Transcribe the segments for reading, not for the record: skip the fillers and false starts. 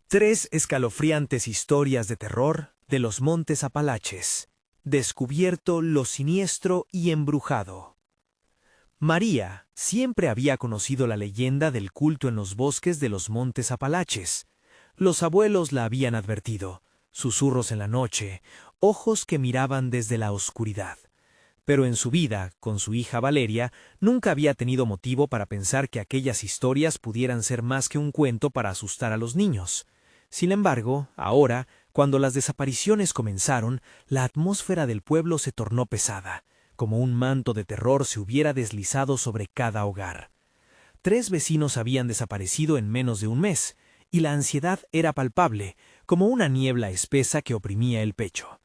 Tres escalofriantes historias de terror de los Montes Apalaches. Descubierto lo siniestro y embrujado. María siempre había conocido la leyenda del culto en los bosques de los Montes Apalaches. Los abuelos la habían advertido: susurros en la noche, ojos que miraban desde la oscuridad. Pero en su vida, con su hija Valeria, nunca había tenido motivo para pensar que aquellas historias pudieran ser más que un cuento para asustar a los niños. Sin embargo, ahora, cuando las desapariciones comenzaron, la atmósfera del pueblo se tornó pesada, como un manto de terror se hubiera deslizado sobre cada hogar. 3 vecinos habían desaparecido en menos de un mes, y la ansiedad era palpable, como una niebla espesa que oprimía el pecho.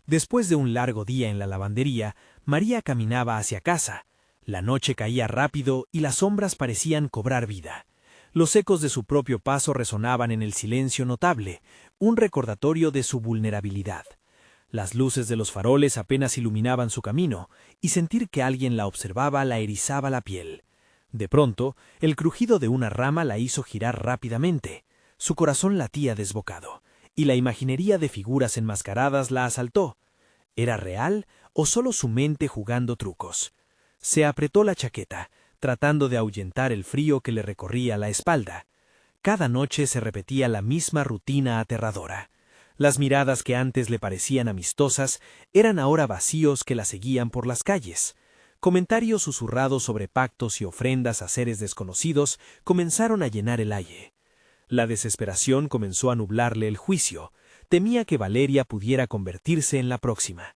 Después de un largo día en la lavandería, María caminaba hacia casa. La noche caía rápido y las sombras parecían cobrar vida. Los ecos de su propio paso resonaban en el silencio notable, un recordatorio de su vulnerabilidad. Las luces de los faroles apenas iluminaban su camino, y sentir que alguien la observaba la erizaba la piel. De pronto, el crujido de una rama la hizo girar rápidamente. Su corazón latía desbocado, y la imaginería de figuras enmascaradas la asaltó. ¿Era real o solo su mente jugando trucos? Se apretó la chaqueta, tratando de ahuyentar el frío que le recorría la espalda. Cada noche se repetía la misma rutina aterradora. Las miradas que antes le parecían amistosas eran ahora vacíos que la seguían por las calles. Comentarios susurrados sobre pactos y ofrendas a seres desconocidos comenzaron a llenar el aire. La desesperación comenzó a nublarle el juicio. Temía que Valeria pudiera convertirse en la próxima.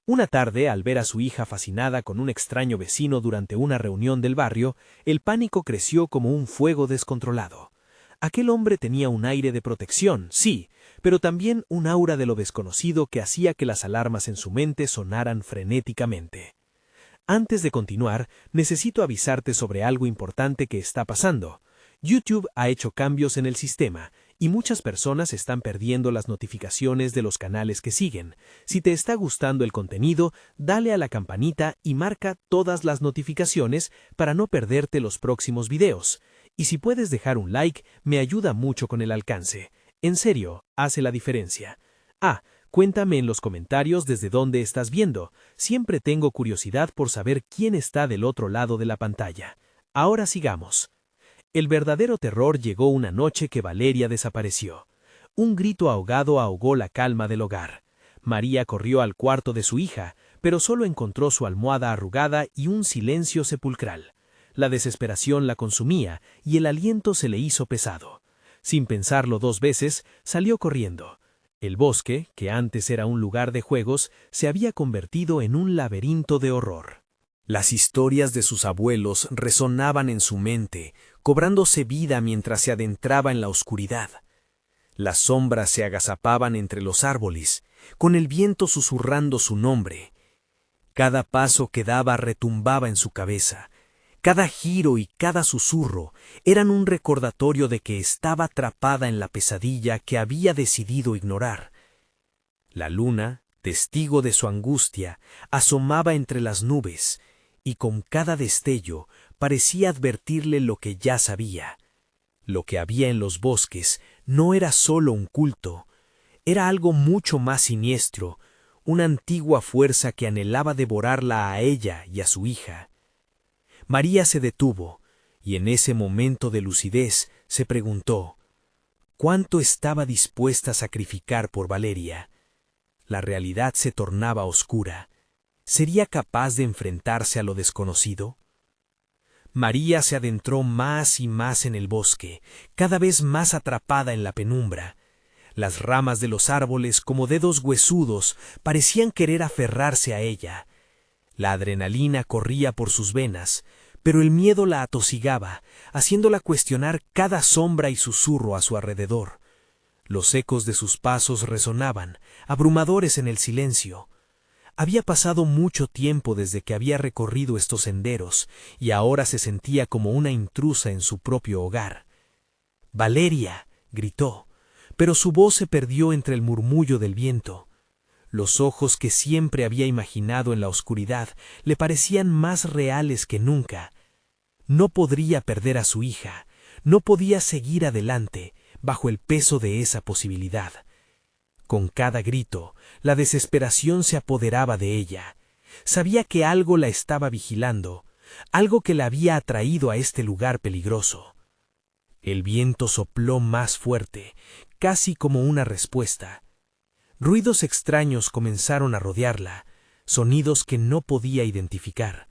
Una tarde, al ver a su hija fascinada con un extraño vecino durante una reunión del barrio, el pánico creció como un fuego descontrolado. Aquel hombre tenía un aire de protección, sí, pero también un aura de lo desconocido que hacía que las alarmas en su mente sonaran frenéticamente. Antes de continuar, necesito avisarte sobre algo importante que está pasando. YouTube ha hecho cambios en el sistema, y muchas personas están perdiendo las notificaciones de los canales que siguen. Si te está gustando el contenido, dale a la campanita y marca todas las notificaciones para no perderte los próximos videos. Y si puedes dejar un like, me ayuda mucho con el alcance. En serio, hace la diferencia. Cuéntame en los comentarios desde dónde estás viendo. Siempre tengo curiosidad por saber quién está del otro lado de la pantalla. Ahora sigamos. El verdadero terror llegó una noche que Valeria desapareció. Un grito ahogado ahogó la calma del hogar. María corrió al cuarto de su hija, pero solo encontró su almohada arrugada y un silencio sepulcral. La desesperación la consumía y el aliento se le hizo pesado. Sin pensarlo 2 veces, salió corriendo. El bosque, que antes era un lugar de juegos, se había convertido en un laberinto de horror. Las historias de sus abuelos resonaban en su mente, cobrándose vida mientras se adentraba en la oscuridad. Las sombras se agazapaban entre los árboles, con el viento susurrando su nombre. Cada paso que daba retumbaba en su cabeza. Cada giro y cada susurro eran un recordatorio de que estaba atrapada en la pesadilla que había decidido ignorar. La luna, testigo de su angustia, asomaba entre las nubes, y con cada destello parecía advertirle lo que ya sabía. Lo que había en los bosques no era solo un culto, era algo mucho más siniestro, una antigua fuerza que anhelaba devorarla a ella y a su hija. María se detuvo, y en ese momento de lucidez se preguntó, ¿cuánto estaba dispuesta a sacrificar por Valeria? La realidad se tornaba oscura. ¿Sería capaz de enfrentarse a lo desconocido? María se adentró más y más en el bosque, cada vez más atrapada en la penumbra. Las ramas de los árboles, como dedos huesudos, parecían querer aferrarse a ella. La adrenalina corría por sus venas, pero el miedo la atosigaba, haciéndola cuestionar cada sombra y susurro a su alrededor. Los ecos de sus pasos resonaban, abrumadores en el silencio. Había pasado mucho tiempo desde que había recorrido estos senderos, y ahora se sentía como una intrusa en su propio hogar. «¡Valeria!», gritó, pero su voz se perdió entre el murmullo del viento. Los ojos que siempre había imaginado en la oscuridad le parecían más reales que nunca. No podría perder a su hija, no podía seguir adelante. bajo el peso de esa posibilidad. Con cada grito, la desesperación se apoderaba de ella. Sabía que algo la estaba vigilando, algo que la había atraído a este lugar peligroso. El viento sopló más fuerte, casi como una respuesta. Ruidos extraños comenzaron a rodearla, sonidos que no podía identificar.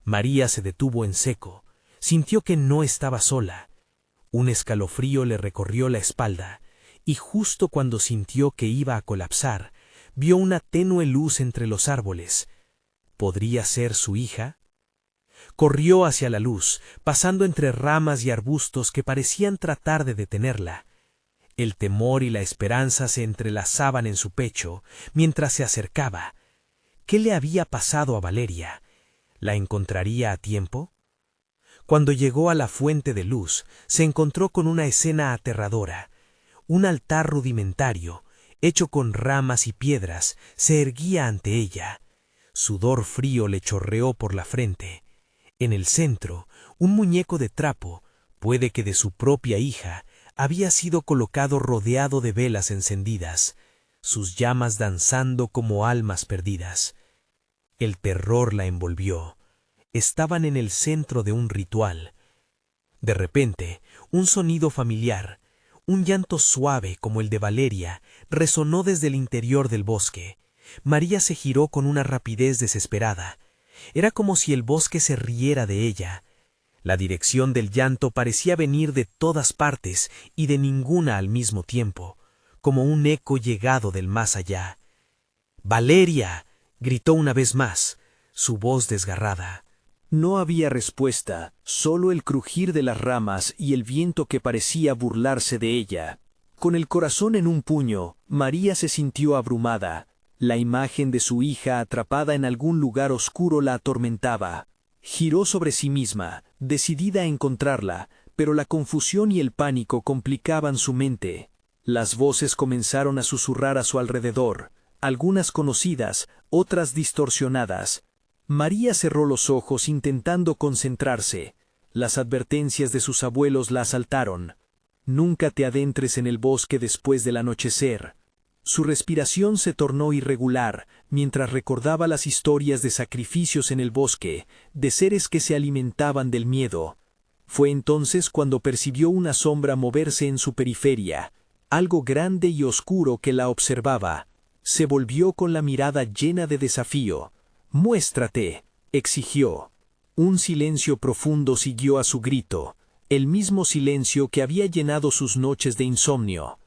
María se detuvo en seco, sintió que no estaba sola. Un escalofrío le recorrió la espalda, y justo cuando sintió que iba a colapsar, vio una tenue luz entre los árboles. ¿Podría ser su hija? Corrió hacia la luz, pasando entre ramas y arbustos que parecían tratar de detenerla. El temor y la esperanza se entrelazaban en su pecho mientras se acercaba. ¿Qué le había pasado a Valeria? ¿La encontraría a tiempo? Cuando llegó a la fuente de luz, se encontró con una escena aterradora. Un altar rudimentario, hecho con ramas y piedras, se erguía ante ella. Sudor frío le chorreó por la frente. En el centro, un muñeco de trapo, puede que de su propia hija, había sido colocado rodeado de velas encendidas, sus llamas danzando como almas perdidas. El terror la envolvió. Estaban en el centro de un ritual. De repente, un sonido familiar, un llanto suave como el de Valeria, resonó desde el interior del bosque. María se giró con una rapidez desesperada. Era como si el bosque se riera de ella. La dirección del llanto parecía venir de todas partes y de ninguna al mismo tiempo, como un eco llegado del más allá. ¡Valeria!, gritó una vez más, su voz desgarrada. No había respuesta, solo el crujir de las ramas y el viento que parecía burlarse de ella. Con el corazón en un puño, María se sintió abrumada. La imagen de su hija atrapada en algún lugar oscuro la atormentaba. Giró sobre sí misma, decidida a encontrarla, pero la confusión y el pánico complicaban su mente. Las voces comenzaron a susurrar a su alrededor, algunas conocidas, otras distorsionadas. María cerró los ojos intentando concentrarse. Las advertencias de sus abuelos la asaltaron. Nunca te adentres en el bosque después del anochecer. Su respiración se tornó irregular mientras recordaba las historias de sacrificios en el bosque, de seres que se alimentaban del miedo. Fue entonces cuando percibió una sombra moverse en su periferia, algo grande y oscuro que la observaba. Se volvió con la mirada llena de desafío. «Muéstrate», exigió. Un silencio profundo siguió a su grito, el mismo silencio que había llenado sus noches de insomnio.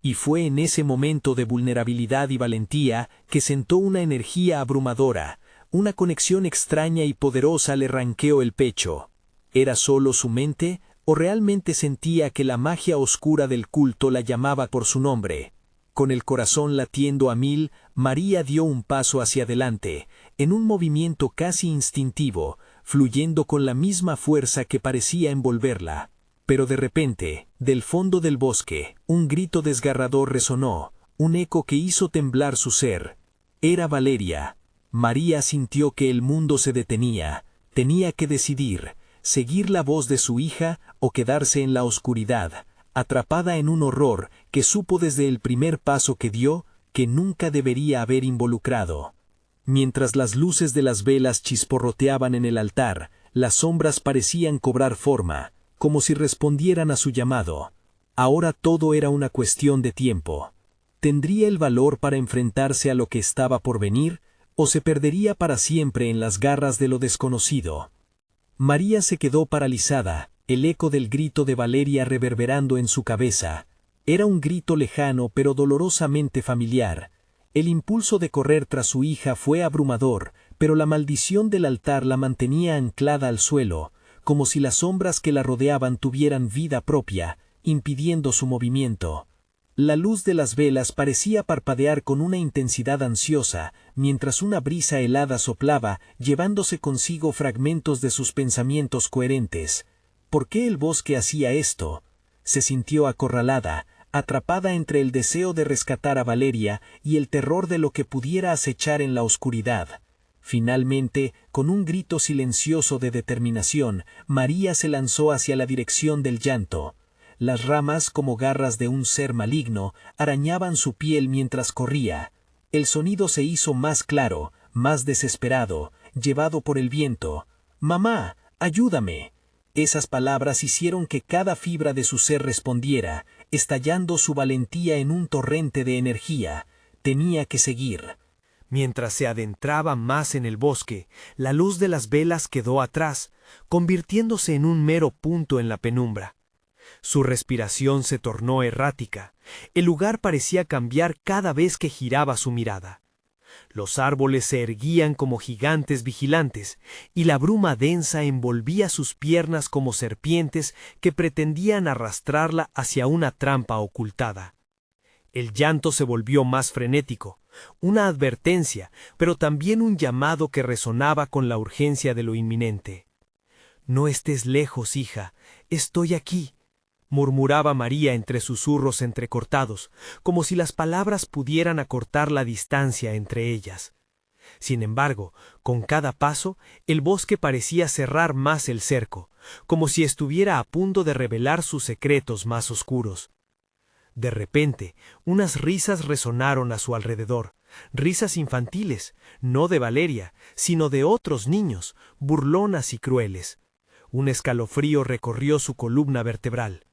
Y fue en ese momento de vulnerabilidad y valentía que sentó una energía abrumadora, una conexión extraña y poderosa le ranqueó el pecho. ¿Era solo su mente, o realmente sentía que la magia oscura del culto la llamaba por su nombre? Con el corazón latiendo a mil, María dio un paso hacia adelante, en un movimiento casi instintivo, fluyendo con la misma fuerza que parecía envolverla. Pero de repente, del fondo del bosque, un grito desgarrador resonó, un eco que hizo temblar su ser. Era Valeria. María sintió que el mundo se detenía. Tenía que decidir, seguir la voz de su hija o quedarse en la oscuridad, atrapada en un horror que supo desde el primer paso que dio que nunca debería haber involucrado. Mientras las luces de las velas chisporroteaban en el altar, las sombras parecían cobrar forma, como si respondieran a su llamado. Ahora todo era una cuestión de tiempo. ¿Tendría el valor para enfrentarse a lo que estaba por venir, o se perdería para siempre en las garras de lo desconocido? María se quedó paralizada, el eco del grito de Valeria reverberando en su cabeza. Era un grito lejano pero dolorosamente familiar. El impulso de correr tras su hija fue abrumador, pero la maldición del altar la mantenía anclada al suelo, como si las sombras que la rodeaban tuvieran vida propia, impidiendo su movimiento. La luz de las velas parecía parpadear con una intensidad ansiosa, mientras una brisa helada soplaba, llevándose consigo fragmentos de sus pensamientos coherentes. ¿Por qué el bosque hacía esto? Se sintió acorralada, atrapada entre el deseo de rescatar a Valeria y el terror de lo que pudiera acechar en la oscuridad. Finalmente, con un grito silencioso de determinación, María se lanzó hacia la dirección del llanto. Las ramas, como garras de un ser maligno, arañaban su piel mientras corría. El sonido se hizo más claro, más desesperado, llevado por el viento. «¡Mamá, ayúdame!». Esas palabras hicieron que cada fibra de su ser respondiera, estallando su valentía en un torrente de energía. Tenía que seguir. Mientras se adentraba más en el bosque, la luz de las velas quedó atrás, convirtiéndose en un mero punto en la penumbra. Su respiración se tornó errática. El lugar parecía cambiar cada vez que giraba su mirada. Los árboles se erguían como gigantes vigilantes, y la bruma densa envolvía sus piernas como serpientes que pretendían arrastrarla hacia una trampa ocultada. El llanto se volvió más frenético, una advertencia, pero también un llamado que resonaba con la urgencia de lo inminente. «No estés lejos, hija, estoy aquí», murmuraba María entre susurros entrecortados, como si las palabras pudieran acortar la distancia entre ellas. Sin embargo, con cada paso, el bosque parecía cerrar más el cerco, como si estuviera a punto de revelar sus secretos más oscuros. De repente, unas risas resonaron a su alrededor, risas infantiles, no de Valeria, sino de otros niños, burlonas y crueles. Un escalofrío recorrió su columna vertebral.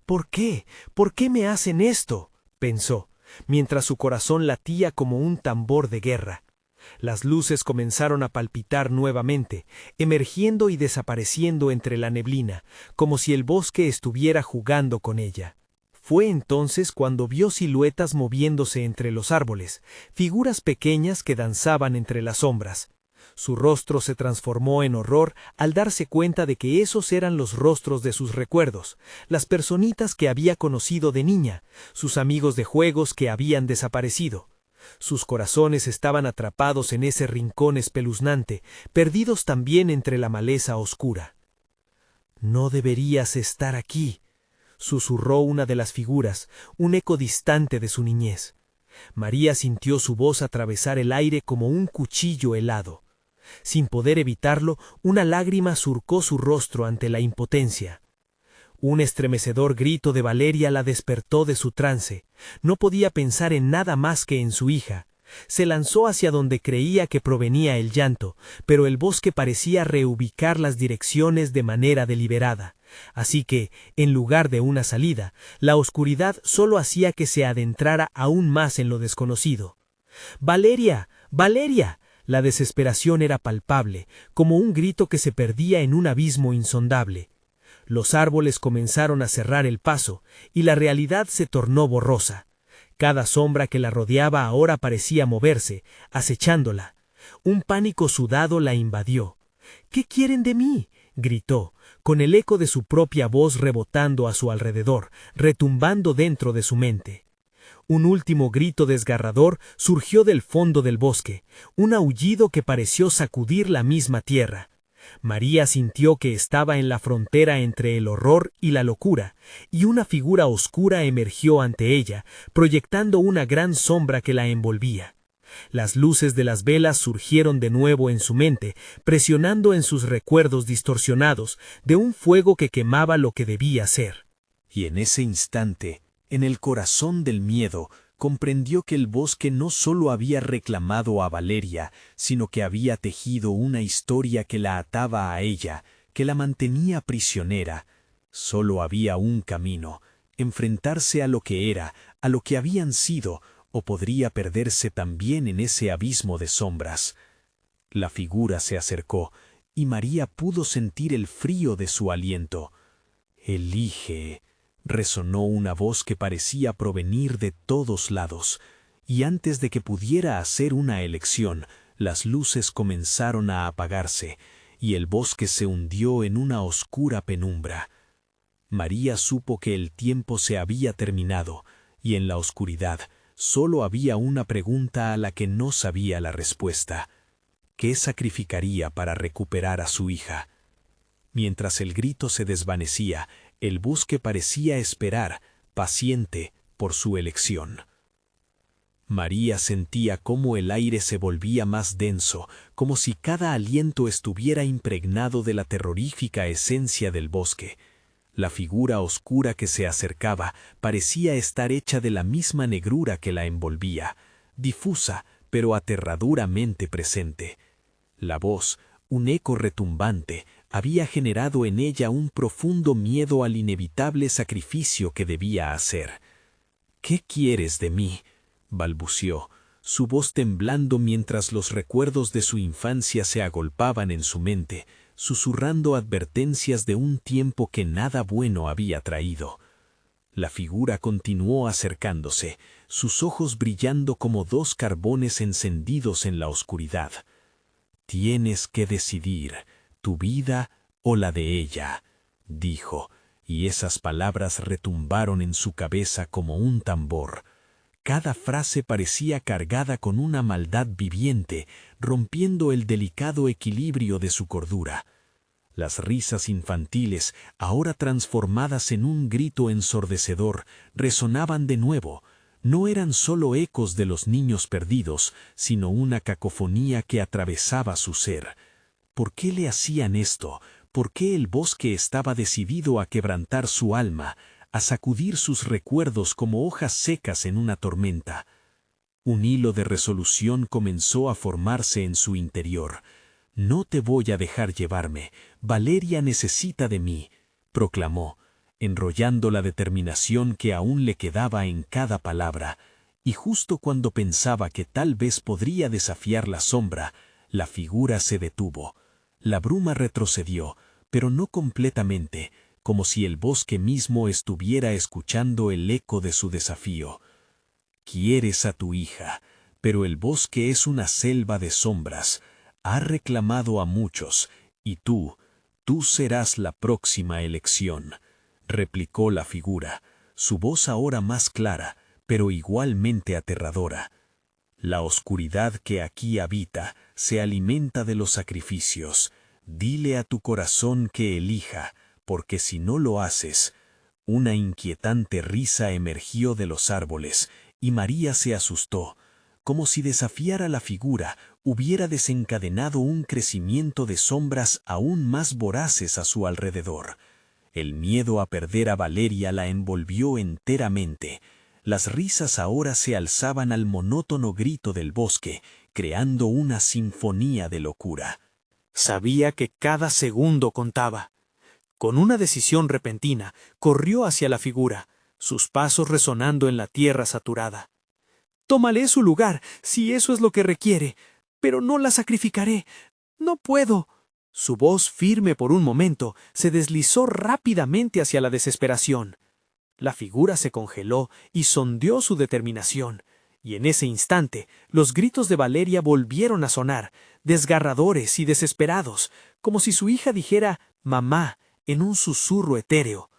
«¿Por qué? ¿Por qué me hacen esto?», pensó, mientras su corazón latía como un tambor de guerra. Las luces comenzaron a palpitar nuevamente, emergiendo y desapareciendo entre la neblina, como si el bosque estuviera jugando con ella. Fue entonces cuando vio siluetas moviéndose entre los árboles, figuras pequeñas que danzaban entre las sombras. Su rostro se transformó en horror al darse cuenta de que esos eran los rostros de sus recuerdos, las personitas que había conocido de niña, sus amigos de juegos que habían desaparecido. Sus corazones estaban atrapados en ese rincón espeluznante, perdidos también entre la maleza oscura. «No deberías estar aquí», susurró una de las figuras, un eco distante de su niñez. María sintió su voz atravesar el aire como un cuchillo helado. Sin poder evitarlo, una lágrima surcó su rostro ante la impotencia. Un estremecedor grito de Valeria la despertó de su trance. No podía pensar en nada más que en su hija. Se lanzó hacia donde creía que provenía el llanto, pero el bosque parecía reubicar las direcciones de manera deliberada. Así que, en lugar de una salida, la oscuridad solo hacía que se adentrara aún más en lo desconocido. «¡Valeria! ¡Valeria!». La desesperación era palpable, como un grito que se perdía en un abismo insondable. Los árboles comenzaron a cerrar el paso, y la realidad se tornó borrosa. Cada sombra que la rodeaba ahora parecía moverse, acechándola. Un pánico sudado la invadió. «¿Qué quieren de mí?», gritó, con el eco de su propia voz rebotando a su alrededor, retumbando dentro de su mente. Un último grito desgarrador surgió del fondo del bosque, un aullido que pareció sacudir la misma tierra. María sintió que estaba en la frontera entre el horror y la locura, y una figura oscura emergió ante ella, proyectando una gran sombra que la envolvía. Las luces de las velas surgieron de nuevo en su mente, presionando en sus recuerdos distorsionados de un fuego que quemaba lo que debía ser. Y en ese instante, en el corazón del miedo, comprendió que el bosque no solo había reclamado a Valeria, sino que había tejido una historia que la ataba a ella, que la mantenía prisionera. Solo había un camino: enfrentarse a lo que era, a lo que habían sido, o podría perderse también en ese abismo de sombras. La figura se acercó, y María pudo sentir el frío de su aliento. «Elige», resonó una voz que parecía provenir de todos lados, y antes de que pudiera hacer una elección, las luces comenzaron a apagarse, y el bosque se hundió en una oscura penumbra. María supo que el tiempo se había terminado, y en la oscuridad solo había una pregunta a la que no sabía la respuesta: ¿qué sacrificaría para recuperar a su hija? Mientras el grito se desvanecía, el bosque parecía esperar, paciente, por su elección. María sentía cómo el aire se volvía más denso, como si cada aliento estuviera impregnado de la terrorífica esencia del bosque. La figura oscura que se acercaba parecía estar hecha de la misma negrura que la envolvía, difusa pero aterradoramente presente. La voz, un eco retumbante, había generado en ella un profundo miedo al inevitable sacrificio que debía hacer. «¿Qué quieres de mí?», balbució, su voz temblando mientras los recuerdos de su infancia se agolpaban en su mente, susurrando advertencias de un tiempo que nada bueno había traído. La figura continuó acercándose, sus ojos brillando como dos carbones encendidos en la oscuridad. «Tienes que decidir, tu vida o la de ella», dijo, y esas palabras retumbaron en su cabeza como un tambor. Cada frase parecía cargada con una maldad viviente, rompiendo el delicado equilibrio de su cordura. Las risas infantiles, ahora transformadas en un grito ensordecedor, resonaban de nuevo. No eran solo ecos de los niños perdidos, sino una cacofonía que atravesaba su ser. ¿Por qué le hacían esto? ¿Por qué el bosque estaba decidido a quebrantar su alma, a sacudir sus recuerdos como hojas secas en una tormenta? Un hilo de resolución comenzó a formarse en su interior. «No te voy a dejar llevarme. Valeria necesita de mí», proclamó, enrollando la determinación que aún le quedaba en cada palabra, y justo cuando pensaba que tal vez podría desafiar la sombra, la figura se detuvo. La bruma retrocedió, pero no completamente, como si el bosque mismo estuviera escuchando el eco de su desafío. «Quieres a tu hija, pero el bosque es una selva de sombras. Ha reclamado a muchos, y tú serás la próxima elección», replicó la figura, su voz ahora más clara, pero igualmente aterradora. «La oscuridad que aquí habita se alimenta de los sacrificios. Dile a tu corazón que elija, porque si no lo haces». Una inquietante risa emergió de los árboles, y María se asustó. Como si desafiar a la figura hubiera desencadenado un crecimiento de sombras aún más voraces a su alrededor. El miedo a perder a Valeria la envolvió enteramente. Las risas ahora se alzaban al monótono grito del bosque, creando una sinfonía de locura. Sabía que cada segundo contaba. Con una decisión repentina, corrió hacia la figura, sus pasos resonando en la tierra saturada. «Tómale su lugar, si eso es lo que requiere, pero no la sacrificaré. No puedo». Su voz, firme por un momento, se deslizó rápidamente hacia la desesperación. La figura se congeló y sondeó su determinación, y en ese instante los gritos de Valeria volvieron a sonar, desgarradores y desesperados, como si su hija dijera «mamá» en un susurro etéreo.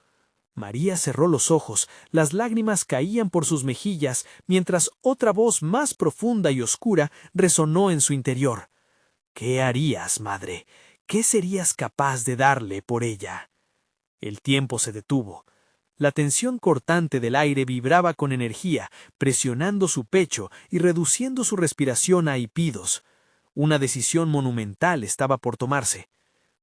María cerró los ojos, las lágrimas caían por sus mejillas, mientras otra voz más profunda y oscura resonó en su interior. «¿Qué harías, madre? ¿Qué serías capaz de darle por ella?». El tiempo se detuvo. La tensión cortante del aire vibraba con energía, presionando su pecho y reduciendo su respiración a hipidos. Una decisión monumental estaba por tomarse.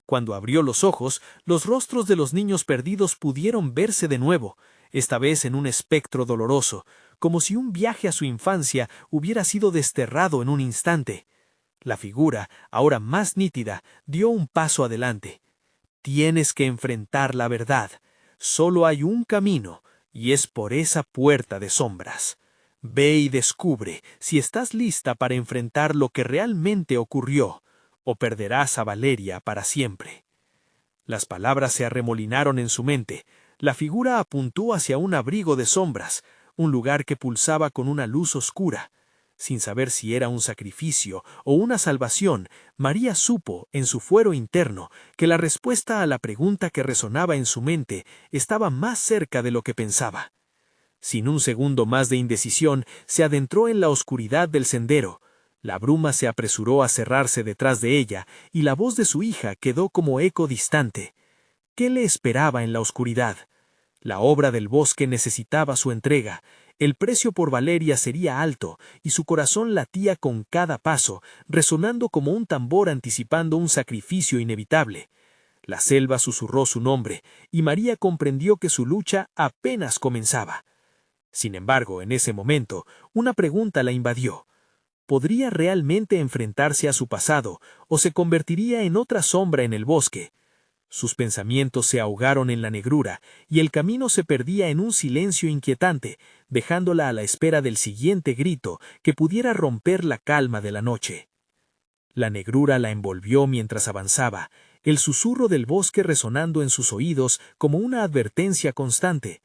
Cuando abrió los ojos, los rostros de los niños perdidos pudieron verse de nuevo, esta vez en un espectro doloroso, como si un viaje a su infancia hubiera sido desterrado en un instante. La figura, ahora más nítida, dio un paso adelante. «Tienes que enfrentar la verdad. Solo hay un camino, y es por esa puerta de sombras. Ve y descubre si estás lista para enfrentar lo que realmente ocurrió, o perderás a Valeria para siempre». Las palabras se arremolinaron en su mente. La figura apuntó hacia un abrigo de sombras, un lugar que pulsaba con una luz oscura. Sin saber si era un sacrificio o una salvación, María supo, en su fuero interno, que la respuesta a la pregunta que resonaba en su mente estaba más cerca de lo que pensaba. Sin un segundo más de indecisión, se adentró en la oscuridad del sendero. La bruma se apresuró a cerrarse detrás de ella, y la voz de su hija quedó como eco distante. ¿Qué le esperaba en la oscuridad? La obra del bosque necesitaba su entrega. El precio por Valeria sería alto, y su corazón latía con cada paso, resonando como un tambor anticipando un sacrificio inevitable. La selva susurró su nombre, y María comprendió que su lucha apenas comenzaba. Sin embargo, en ese momento, una pregunta la invadió. ¿Podría realmente enfrentarse a su pasado o se convertiría en otra sombra en el bosque? Sus pensamientos se ahogaron en la negrura y el camino se perdía en un silencio inquietante, dejándola a la espera del siguiente grito que pudiera romper la calma de la noche. La negrura la envolvió mientras avanzaba, el susurro del bosque resonando en sus oídos como una advertencia constante.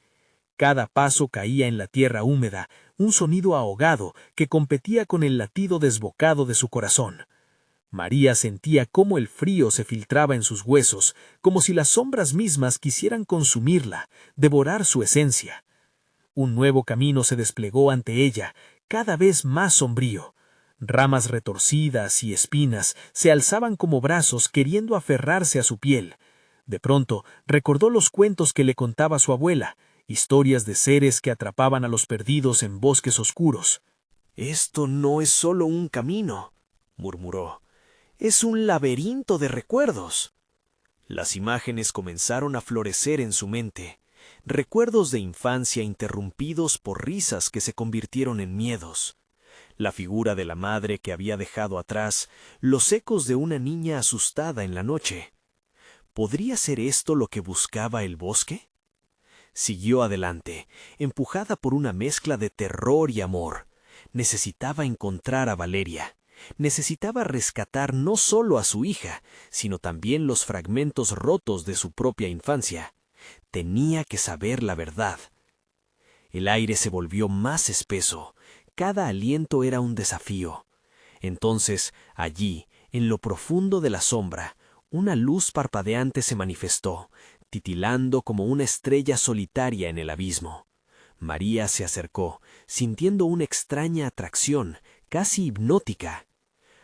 Cada paso caía en la tierra húmeda, un sonido ahogado que competía con el latido desbocado de su corazón. María sentía cómo el frío se filtraba en sus huesos, como si las sombras mismas quisieran consumirla, devorar su esencia. Un nuevo camino se desplegó ante ella, cada vez más sombrío. Ramas retorcidas y espinas se alzaban como brazos queriendo aferrarse a su piel. De pronto recordó los cuentos que le contaba su abuela, historias de seres que atrapaban a los perdidos en bosques oscuros. «Esto no es solo un camino», murmuró. «Es un laberinto de recuerdos». Las imágenes comenzaron a florecer en su mente, recuerdos de infancia interrumpidos por risas que se convirtieron en miedos. La figura de la madre que había dejado atrás, los ecos de una niña asustada en la noche. ¿Podría ser esto lo que buscaba el bosque? Siguió adelante, empujada por una mezcla de terror y amor. Necesitaba encontrar a Valeria. Necesitaba rescatar no solo a su hija, sino también los fragmentos rotos de su propia infancia. Tenía que saber la verdad. El aire se volvió más espeso. Cada aliento era un desafío. Entonces, allí, en lo profundo de la sombra, una luz parpadeante se manifestó, titilando como una estrella solitaria en el abismo. María se acercó, sintiendo una extraña atracción, casi hipnótica.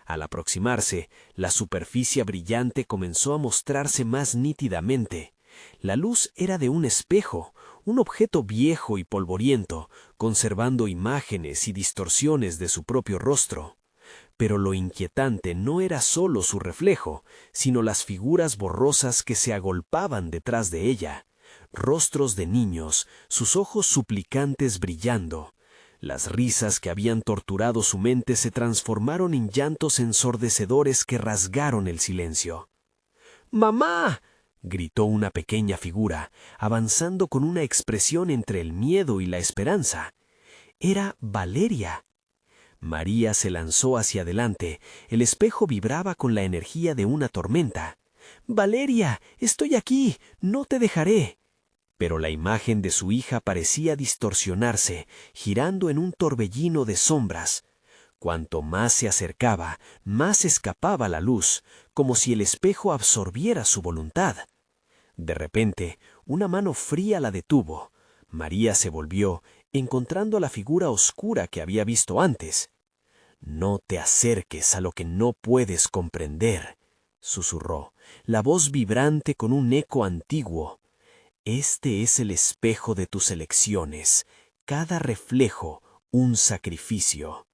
Al aproximarse, la superficie brillante comenzó a mostrarse más nítidamente. La luz era de un espejo, un objeto viejo y polvoriento, conservando imágenes y distorsiones de su propio rostro. Pero lo inquietante no era solo su reflejo, sino las figuras borrosas que se agolpaban detrás de ella. Rostros de niños, sus ojos suplicantes brillando. Las risas que habían torturado su mente se transformaron en llantos ensordecedores que rasgaron el silencio. «¡Mamá!», gritó una pequeña figura, avanzando con una expresión entre el miedo y la esperanza. Era Valeria. María se lanzó hacia adelante. El espejo vibraba con la energía de una tormenta. «¡Valeria! ¡Estoy aquí! ¡No te dejaré!». Pero la imagen de su hija parecía distorsionarse, girando en un torbellino de sombras. Cuanto más se acercaba, más escapaba la luz, como si el espejo absorbiera su voluntad. De repente, una mano fría la detuvo. María se volvió, encontrando a la figura oscura que había visto antes. «No te acerques a lo que no puedes comprender», susurró, la voz vibrante con un eco antiguo. «Este es el espejo de tus elecciones, cada reflejo un sacrificio».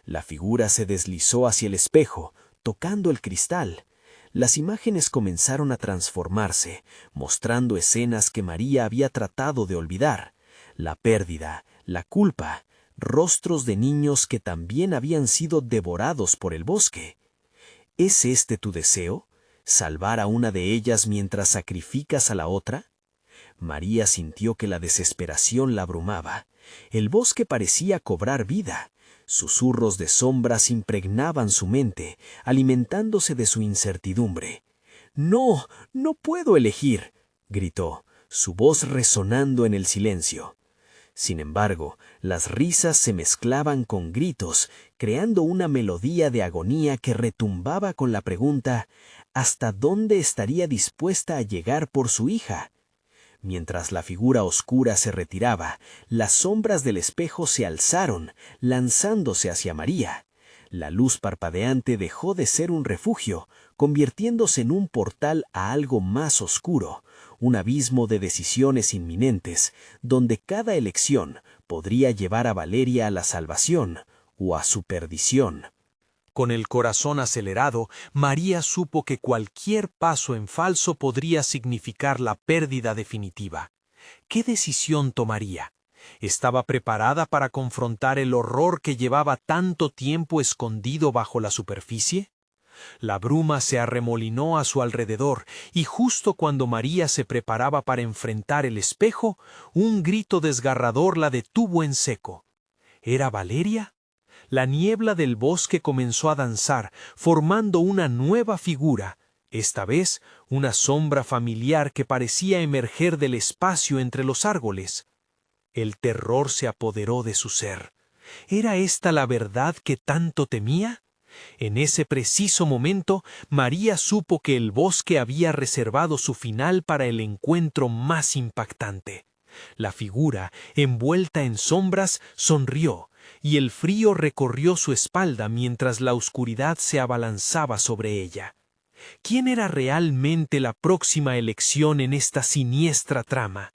La figura se deslizó hacia el espejo, tocando el cristal. Las imágenes comenzaron a transformarse, mostrando escenas que María había tratado de olvidar. La pérdida, la culpa, rostros de niños que también habían sido devorados por el bosque. ¿Es este tu deseo? ¿Salvar a una de ellas mientras sacrificas a la otra? María sintió que la desesperación la abrumaba. El bosque parecía cobrar vida. Susurros de sombras impregnaban su mente, alimentándose de su incertidumbre. «¡No! ¡No puedo elegir!», gritó, su voz resonando en el silencio. Sin embargo, las risas se mezclaban con gritos, creando una melodía de agonía que retumbaba con la pregunta: ¿hasta dónde estaría dispuesta a llegar por su hija? Mientras la figura oscura se retiraba, las sombras del espejo se alzaron, lanzándose hacia María. La luz parpadeante dejó de ser un refugio, convirtiéndose en un portal a algo más oscuro, un abismo de decisiones inminentes, donde cada elección podría llevar a Valeria a la salvación o a su perdición. Con el corazón acelerado, María supo que cualquier paso en falso podría significar la pérdida definitiva. ¿Qué decisión tomaría? ¿Estaba preparada para confrontar el horror que llevaba tanto tiempo escondido bajo la superficie? La bruma se arremolinó a su alrededor, y justo cuando María se preparaba para enfrentar el espejo, un grito desgarrador la detuvo en seco. ¿Era Valeria? La niebla del bosque comenzó a danzar, formando una nueva figura, esta vez una sombra familiar que parecía emerger del espacio entre los árboles. El terror se apoderó de su ser. ¿Era esta la verdad que tanto temía? En ese preciso momento, María supo que el bosque había reservado su final para el encuentro más impactante. La figura, envuelta en sombras, sonrió, y el frío recorrió su espalda mientras la oscuridad se abalanzaba sobre ella. ¿Quién era realmente la próxima elección en esta siniestra trama?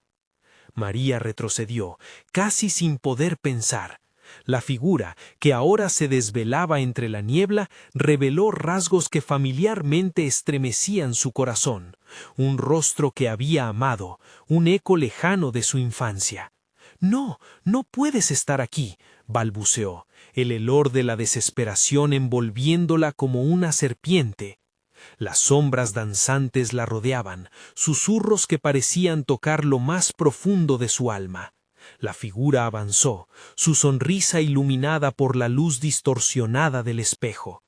María retrocedió, casi sin poder pensar. La figura, que ahora se desvelaba entre la niebla, reveló rasgos que familiarmente estremecían su corazón, un rostro que había amado, un eco lejano de su infancia. «No, no puedes estar aquí», balbuceó, el helor de la desesperación envolviéndola como una serpiente. Las sombras danzantes la rodeaban, susurros que parecían tocar lo más profundo de su alma. La figura avanzó, su sonrisa iluminada por la luz distorsionada del espejo.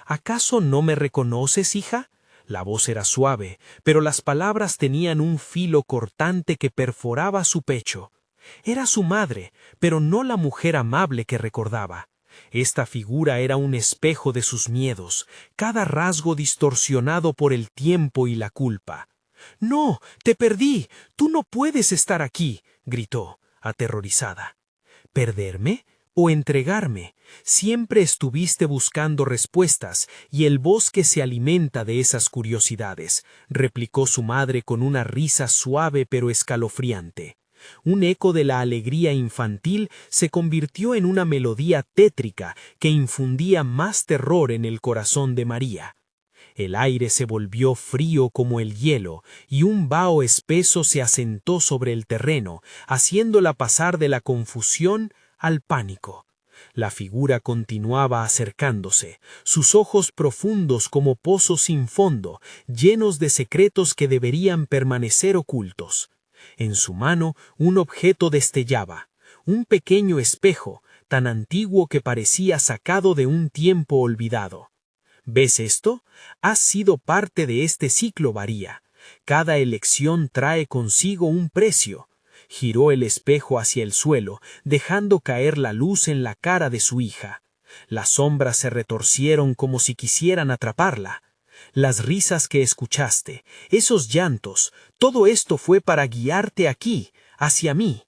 «¿Acaso no me reconoces, hija?» La voz era suave, pero las palabras tenían un filo cortante que perforaba su pecho. Era su madre, pero no la mujer amable que recordaba. Esta figura era un espejo de sus miedos, cada rasgo distorsionado por el tiempo y la culpa. «No, te perdí, tú no puedes estar aquí», gritó, aterrorizada. «¿Perderme o entregarme? Siempre estuviste buscando respuestas, y el bosque se alimenta de esas curiosidades», replicó su madre con una risa suave pero escalofriante. Un eco de la alegría infantil se convirtió en una melodía tétrica que infundía más terror en el corazón de María. El aire se volvió frío como el hielo, y un vaho espeso se asentó sobre el terreno, haciéndola pasar de la confusión al pánico. La figura continuaba acercándose, sus ojos profundos como pozos sin fondo, llenos de secretos que deberían permanecer ocultos. En su mano un objeto destellaba, un pequeño espejo, tan antiguo que parecía sacado de un tiempo olvidado. ¿Ves esto? Has sido parte de este ciclo, María. Cada elección trae consigo un precio. Giró el espejo hacia el suelo, dejando caer la luz en la cara de su hija. Las sombras se retorcieron como si quisieran atraparla. Las risas que escuchaste, esos llantos, todo esto fue para guiarte aquí, hacia mí.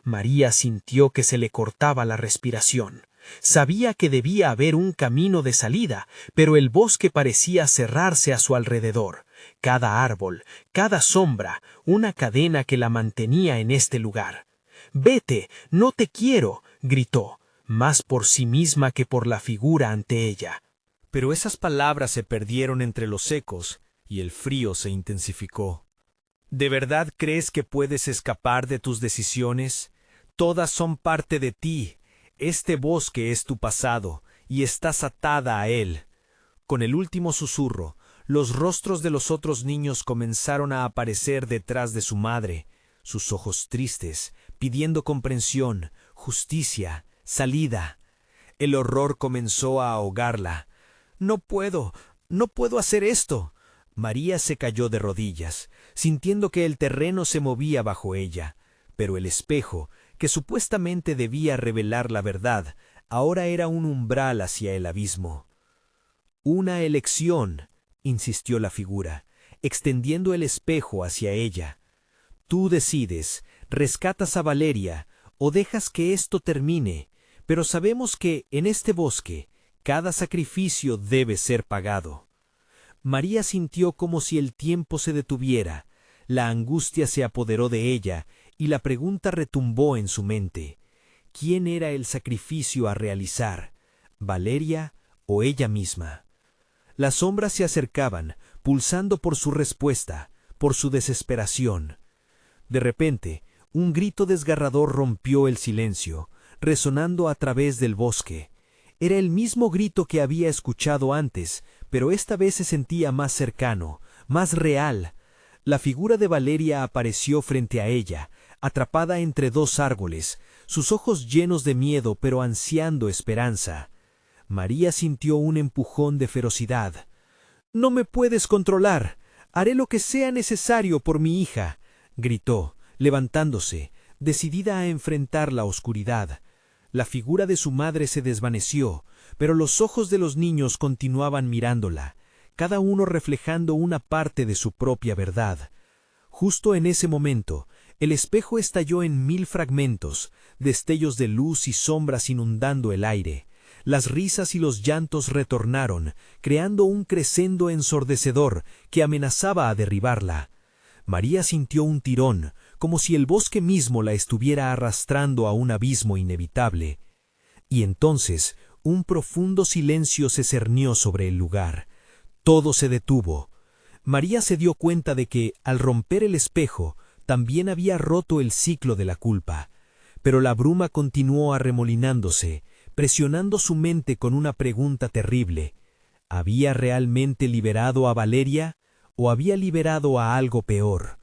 María sintió que se le cortaba la respiración. Sabía que debía haber un camino de salida, pero el bosque parecía cerrarse a su alrededor. Cada árbol, cada sombra, una cadena que la mantenía en este lugar. «Vete, no te quiero», gritó, más por sí misma que por la figura ante ella. Pero esas palabras se perdieron entre los ecos, y el frío se intensificó. ¿De verdad crees que puedes escapar de tus decisiones? Todas son parte de ti. Este bosque es tu pasado, y estás atada a él. Con el último susurro, los rostros de los otros niños comenzaron a aparecer detrás de su madre, sus ojos tristes, pidiendo comprensión, justicia, salida. El horror comenzó a ahogarla. «No puedo hacer esto». María se cayó de rodillas, sintiendo que el terreno se movía bajo ella, pero el espejo, que supuestamente debía revelar la verdad, ahora era un umbral hacia el abismo. «Una elección», insistió la figura, extendiendo el espejo hacia ella. «Tú decides, rescatas a Valeria o dejas que esto termine, pero sabemos que en este bosque cada sacrificio debe ser pagado». María sintió como si el tiempo se detuviera, la angustia se apoderó de ella y la pregunta retumbó en su mente. ¿Quién era el sacrificio a realizar? ¿Valeria o ella misma. Las sombras se acercaban, pulsando por su respuesta, por su desesperación. De repente, un grito desgarrador rompió el silencio, resonando a través del bosque. Era el mismo grito que había escuchado antes, pero esta vez se sentía más cercano, más real. La figura de Valeria apareció frente a ella, atrapada entre dos árboles, sus ojos llenos de miedo pero ansiando esperanza. María sintió un empujón de ferocidad. «¡No me puedes controlar! Haré lo que sea necesario por mi hija», gritó, levantándose, decidida a enfrentar la oscuridad. La figura de su madre se desvaneció, pero los ojos de los niños continuaban mirándola, cada uno reflejando una parte de su propia verdad. Justo en ese momento, el espejo estalló en 1000 fragmentos, destellos de luz y sombras inundando el aire. Las risas y los llantos retornaron, creando un crescendo ensordecedor que amenazaba a derribarla. María sintió un tirón, como si el bosque mismo la estuviera arrastrando a un abismo inevitable. Y entonces, un profundo silencio se cernió sobre el lugar. Todo se detuvo. María se dio cuenta de que, al romper el espejo, también había roto el ciclo de la culpa. Pero la bruma continuó arremolinándose, presionando su mente con una pregunta terrible. ¿Había realmente liberado a Valeria o había liberado a algo peor?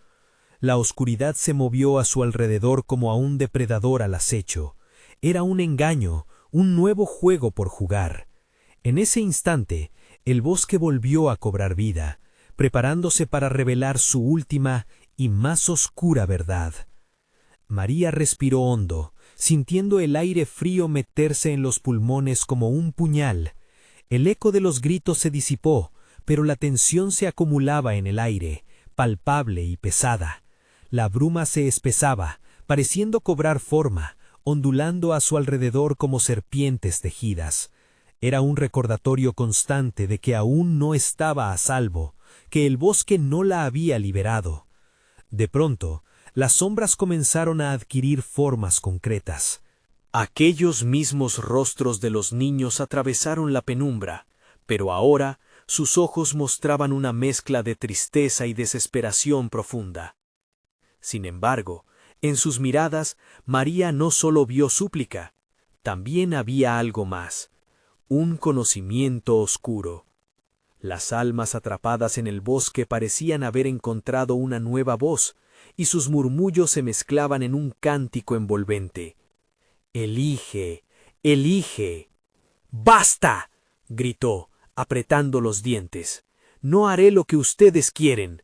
La oscuridad se movió a su alrededor como a un depredador al acecho. Era un engaño, un nuevo juego por jugar. En ese instante, el bosque volvió a cobrar vida, preparándose para revelar su última y más oscura verdad. María respiró hondo, sintiendo el aire frío meterse en los pulmones como un puñal. El eco de los gritos se disipó, pero la tensión se acumulaba en el aire, palpable y pesada. La bruma se espesaba, pareciendo cobrar forma, ondulando a su alrededor como serpientes tejidas. Era un recordatorio constante de que aún no estaba a salvo, que el bosque no la había liberado. De pronto, las sombras comenzaron a adquirir formas concretas. Aquellos mismos rostros de los niños atravesaron la penumbra, pero ahora sus ojos mostraban una mezcla de tristeza y desesperación profunda. Sin embargo, en sus miradas, María no solo vio súplica, también había algo más, un conocimiento oscuro. Las almas atrapadas en el bosque parecían haber encontrado una nueva voz, y sus murmullos se mezclaban en un cántico envolvente. «Elige, elige». «¡Basta!», gritó, apretando los dientes. «No haré lo que ustedes quieren».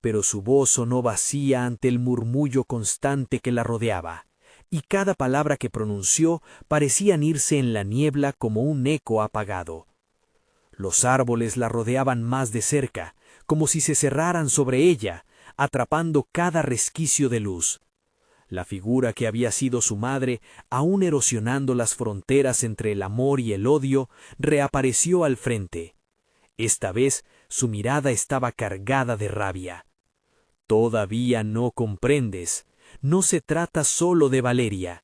Pero su voz sonó vacía ante el murmullo constante que la rodeaba, y cada palabra que pronunció parecían irse en la niebla como un eco apagado. Los árboles la rodeaban más de cerca, como si se cerraran sobre ella, atrapando cada resquicio de luz. La figura que había sido su madre, aún erosionando las fronteras entre el amor y el odio, reapareció al frente. Esta vez su mirada estaba cargada de rabia. «Todavía no comprendes. No se trata solo de Valeria.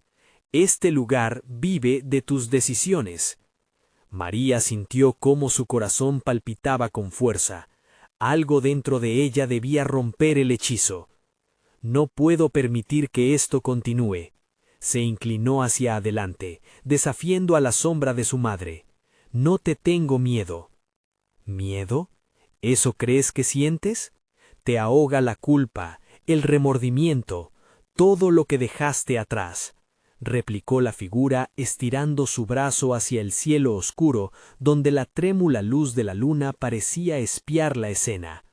Este lugar vive de tus decisiones». María sintió cómo su corazón palpitaba con fuerza. Algo dentro de ella debía romper el hechizo. «No puedo permitir que esto continúe». Se inclinó hacia adelante, desafiando a la sombra de su madre. «No te tengo miedo». «¿Miedo? ¿Eso crees que sientes? Te ahoga la culpa, el remordimiento, todo lo que dejaste atrás», replicó la figura estirando su brazo hacia el cielo oscuro, donde la trémula luz de la luna parecía espiar la escena.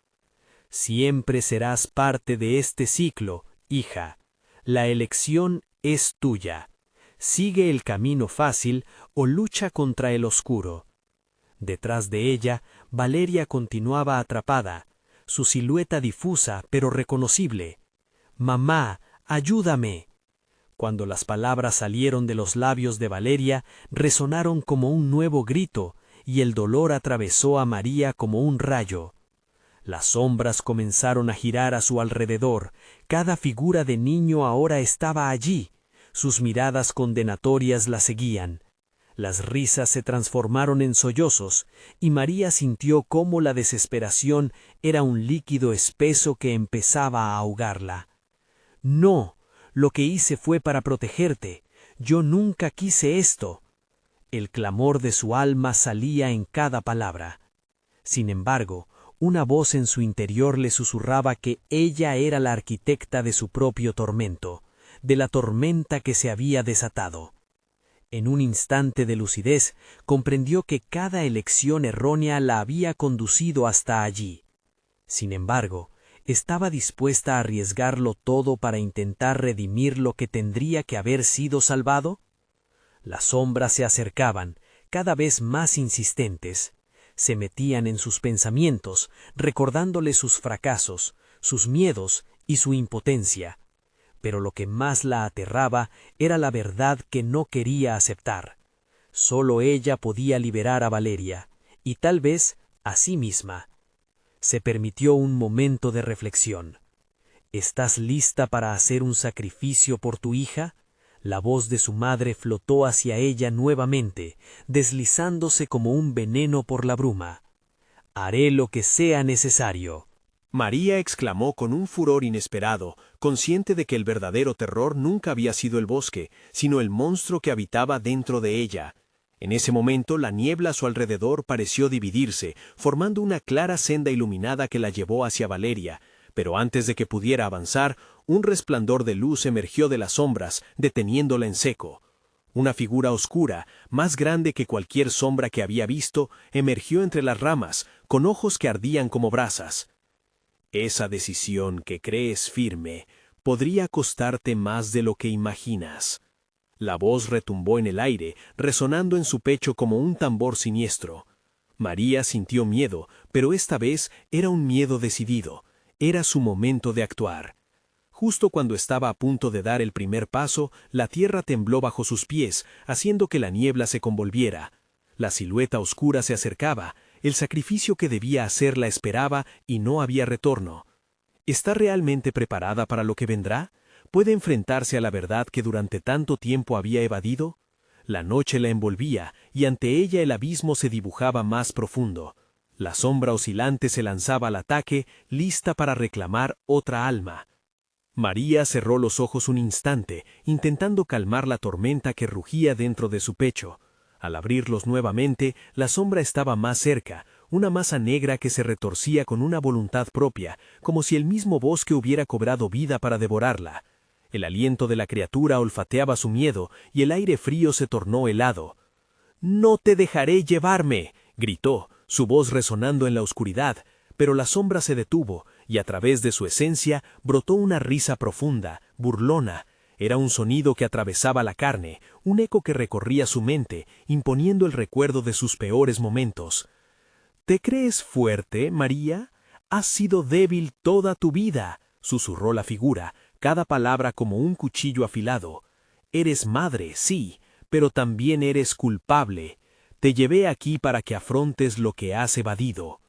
«Siempre serás parte de este ciclo, hija. La elección es tuya. Sigue el camino fácil o lucha contra el oscuro». Detrás de ella, Valeria continuaba atrapada, su silueta difusa pero reconocible. «Mamá, ayúdame». Cuando las palabras salieron de los labios de Valeria, resonaron como un nuevo grito, y el dolor atravesó a María como un rayo. Las sombras comenzaron a girar a su alrededor, cada figura de niño ahora estaba allí, sus miradas condenatorias la seguían. Las risas se transformaron en sollozos, y María sintió cómo la desesperación era un líquido espeso que empezaba a ahogarla. «No, lo que hice fue para protegerte. Yo nunca quise esto». El clamor de su alma salía en cada palabra. Sin embargo, una voz en su interior le susurraba que ella era la arquitecta de su propio tormento, de la tormenta que se había desatado. En un instante de lucidez, comprendió que cada elección errónea la había conducido hasta allí. Sin embargo, estaba dispuesta a arriesgarlo todo para intentar redimir lo que tendría que haber sido salvado. Las sombras se acercaban, cada vez más insistentes. Se metían en sus pensamientos, recordándole sus fracasos, sus miedos y su impotencia. Pero lo que más la aterraba era la verdad que no quería aceptar. Solo ella podía liberar a Valeria, y tal vez a sí misma. Se permitió un momento de reflexión. ¿Estás lista para hacer un sacrificio por tu hija? La voz de su madre flotó hacia ella nuevamente, deslizándose como un veneno por la bruma. «Haré lo que sea necesario». María exclamó con un furor inesperado, consciente de que el verdadero terror nunca había sido el bosque, sino el monstruo que habitaba dentro de ella. En ese momento la niebla a su alrededor pareció dividirse, formando una clara senda iluminada que la llevó hacia Valeria, pero antes de que pudiera avanzar, un resplandor de luz emergió de las sombras, deteniéndola en seco. Una figura oscura, más grande que cualquier sombra que había visto, emergió entre las ramas, con ojos que ardían como brasas. «Esa decisión que crees firme podría costarte más de lo que imaginas». La voz retumbó en el aire, resonando en su pecho como un tambor siniestro. María sintió miedo, pero esta vez era un miedo decidido. Era su momento de actuar. Justo cuando estaba a punto de dar el primer paso, la tierra tembló bajo sus pies, haciendo que la niebla se convolviera. La silueta oscura se acercaba. El sacrificio que debía hacer la esperaba y no había retorno. ¿Está realmente preparada para lo que vendrá? ¿Puede enfrentarse a la verdad que durante tanto tiempo había evadido? La noche la envolvía y ante ella el abismo se dibujaba más profundo. La sombra oscilante se lanzaba al ataque, lista para reclamar otra alma. María cerró los ojos un instante, intentando calmar la tormenta que rugía dentro de su pecho. Al abrirlos nuevamente, la sombra estaba más cerca, una masa negra que se retorcía con una voluntad propia, como si el mismo bosque hubiera cobrado vida para devorarla. El aliento de la criatura olfateaba su miedo y el aire frío se tornó helado. «No te dejaré llevarme», gritó, su voz resonando en la oscuridad, pero la sombra se detuvo y a través de su esencia brotó una risa profunda, burlona. Era un sonido que atravesaba la carne, un eco que recorría su mente, imponiendo el recuerdo de sus peores momentos. «¿Te crees fuerte, María? Has sido débil toda tu vida», susurró la figura, cada palabra como un cuchillo afilado. «Eres madre, sí, pero también eres culpable. Te llevé aquí para que afrontes lo que has evadido».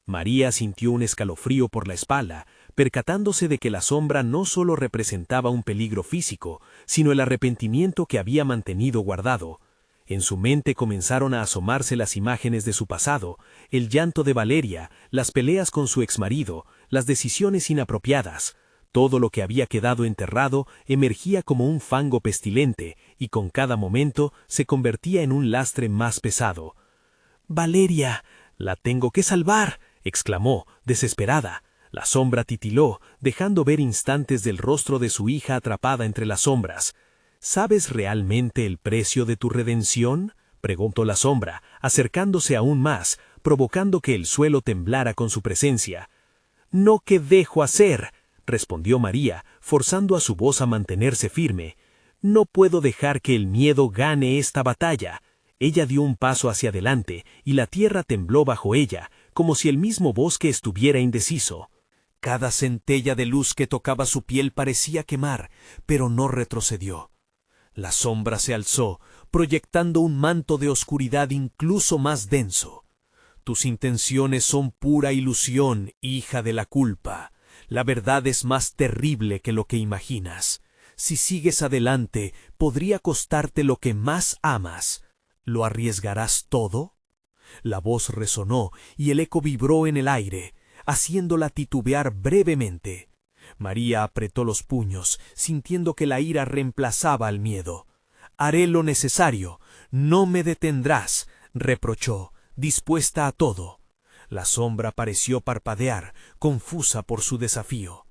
María sintió un escalofrío por la espalda, percatándose de que la sombra no solo representaba un peligro físico, sino el arrepentimiento que había mantenido guardado. En su mente comenzaron a asomarse las imágenes de su pasado, el llanto de Valeria, las peleas con su exmarido, las decisiones inapropiadas. Todo lo que había quedado enterrado emergía como un fango pestilente, y con cada momento se convertía en un lastre más pesado. «Valeria, la tengo que salvar», exclamó, desesperada. La sombra titiló, dejando ver instantes del rostro de su hija atrapada entre las sombras. «¿Sabes realmente el precio de tu redención?», preguntó la sombra, acercándose aún más, provocando que el suelo temblara con su presencia. «No, ¿qué dejo hacer?», respondió María, forzando a su voz a mantenerse firme. «No puedo dejar que el miedo gane esta batalla». Ella dio un paso hacia adelante, y la tierra tembló bajo ella, como si el mismo bosque estuviera indeciso. Cada centella de luz que tocaba su piel parecía quemar, pero no retrocedió. La sombra se alzó, proyectando un manto de oscuridad incluso más denso. «Tus intenciones son pura ilusión, hija de la culpa. La verdad es más terrible que lo que imaginas. Si sigues adelante, podría costarte lo que más amas». ¿Lo arriesgarás todo? La voz resonó y el eco vibró en el aire, haciéndola titubear brevemente. María apretó los puños, sintiendo que la ira reemplazaba al miedo. «Haré lo necesario, no me detendrás», reprochó, dispuesta a todo. La sombra pareció parpadear, confusa por su desafío.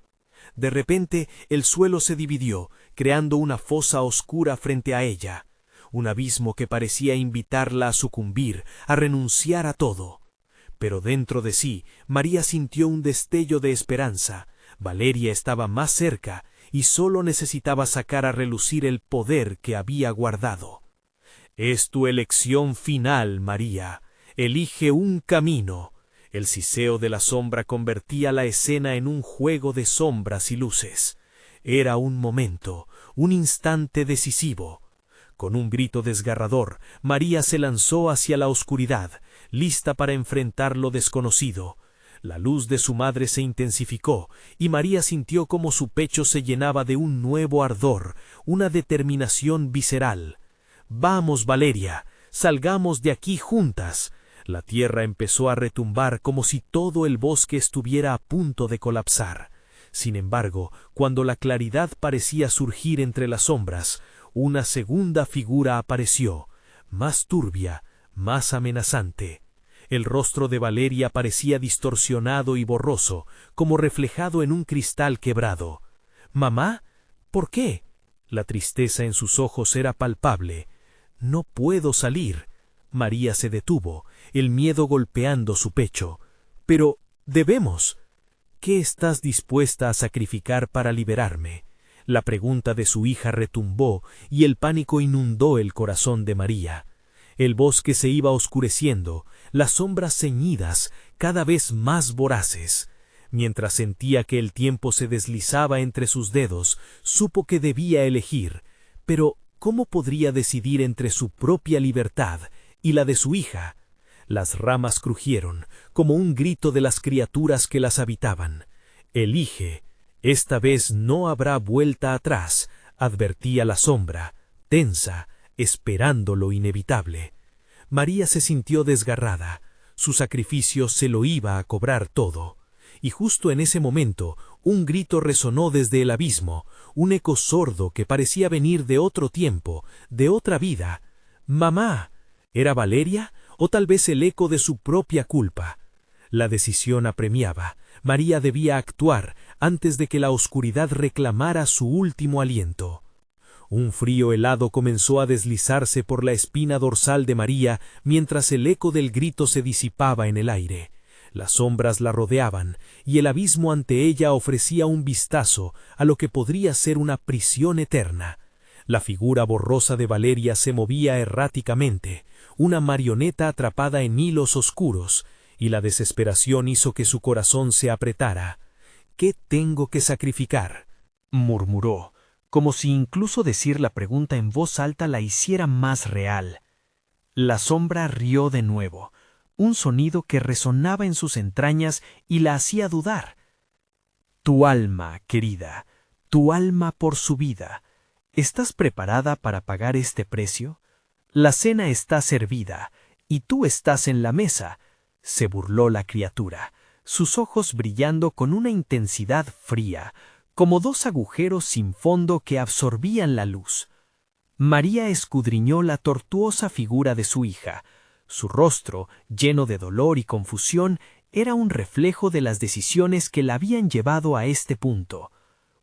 De repente el suelo se dividió, creando una fosa oscura frente a ella, un abismo que parecía invitarla a sucumbir, a renunciar a todo. Pero dentro de sí, María sintió un destello de esperanza. Valeria estaba más cerca y solo necesitaba sacar a relucir el poder que había guardado. «Es tu elección final, María. Elige un camino». El siseo de la sombra convertía la escena en un juego de sombras y luces. Era un momento, un instante decisivo. Con un grito desgarrador, María se lanzó hacia la oscuridad, lista para enfrentar lo desconocido. La luz de su madre se intensificó, y María sintió como su pecho se llenaba de un nuevo ardor, una determinación visceral. «Vamos, Valeria, salgamos de aquí juntas». La tierra empezó a retumbar como si todo el bosque estuviera a punto de colapsar. Sin embargo, cuando la claridad parecía surgir entre las sombras, una segunda figura apareció, más turbia, más amenazante. El rostro de Valeria parecía distorsionado y borroso, como reflejado en un cristal quebrado. «¿Mamá? ¿Por qué?» La tristeza en sus ojos era palpable. «No puedo salir». María se detuvo, el miedo golpeando su pecho. «Pero debemos». «¿Qué estás dispuesta a sacrificar para liberarme?». La pregunta de su hija retumbó y el pánico inundó el corazón de María. El bosque se iba oscureciendo, las sombras ceñidas, cada vez más voraces. Mientras sentía que el tiempo se deslizaba entre sus dedos, supo que debía elegir. Pero, ¿cómo podría decidir entre su propia libertad y la de su hija? Las ramas crujieron, como un grito de las criaturas que las habitaban. «Elige, esta vez no habrá vuelta atrás», advertía la sombra, tensa, esperando lo inevitable. María se sintió desgarrada, su sacrificio se lo iba a cobrar todo. Y justo en ese momento, un grito resonó desde el abismo, un eco sordo que parecía venir de otro tiempo, de otra vida. «¡Mamá!». ¿Era Valeria o tal vez el eco de su propia culpa? La decisión apremiaba. María debía actuar antes de que la oscuridad reclamara su último aliento. Un frío helado comenzó a deslizarse por la espina dorsal de María mientras el eco del grito se disipaba en el aire. Las sombras la rodeaban y el abismo ante ella ofrecía un vistazo a lo que podría ser una prisión eterna. La figura borrosa de Valeria se movía erráticamente, una marioneta atrapada en hilos oscuros, y la desesperación hizo que su corazón se apretara. «¿Qué tengo que sacrificar?», murmuró, como si incluso decir la pregunta en voz alta la hiciera más real. La sombra rió de nuevo, un sonido que resonaba en sus entrañas y la hacía dudar. «Tu alma, querida, tu alma por su vida. ¿Estás preparada para pagar este precio? La cena está servida, y tú estás en la mesa», se burló la criatura, sus ojos brillando con una intensidad fría, como dos agujeros sin fondo que absorbían la luz. María escudriñó la tortuosa figura de su hija. Su rostro, lleno de dolor y confusión, era un reflejo de las decisiones que la habían llevado a este punto.